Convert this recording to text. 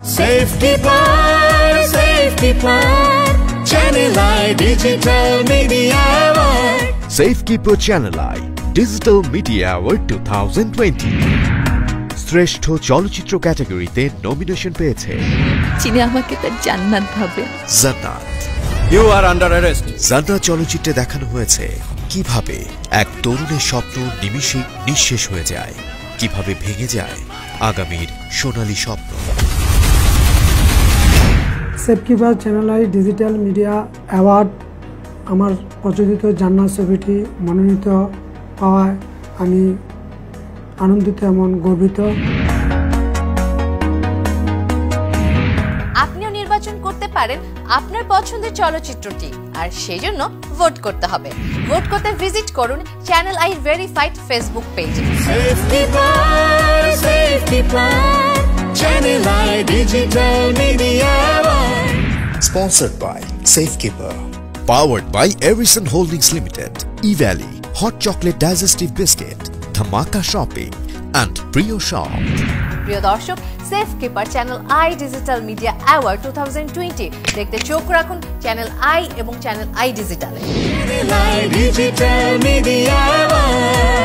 Safekeeper, Channel I Digital Media Award. Safekeeper Channel I Digital Media Award 2020 শ্রেষ্ঠ চলচ্চিত্র ক্যাটাগরিতে nomination পেয়েছে যিনি আমাকে তার জান্নাত ভাবে। জান্নাত। You are under arrest. জান্নাত চলচ্চিত্রে দেখানো হয়েছে কিভাবে এক তরুণের স্বপ্ন নিমিষে নিঃশেষ হয়ে যায়, কিভাবে ভেঙে যায় আগামীর সোনালী স্বপ্ন। Safekeeper channel I digital media award আমার প্রযোজিত জান্নাত ছবিটি মনোনীত পাওয়ায় আমি আনন্দিত এবং গর্বিত। আপনিও নির্বাচন করতে পারেন আপনার পছন্দের চলচ্চিত্রটি, আর সেই জন্য ভোট করতে হবে। ভোট করতে ভিজিট করুন channel I verified Facebook page. Safekeeper, Channel I Digital Media Award. Sponsored by Safekeeper. Powered by Erison Holdings Limited, E-Valley, Hot Chocolate Digestive Biscuit, Dhamaka Shopping and Priyo Shop. প্রিয় দর্শক, Safekeeper channel I digital media award 2020 দেখতে চোখ রাখুন channel I এবং channel I ডিজিটালে। Channel I Digital Media Award.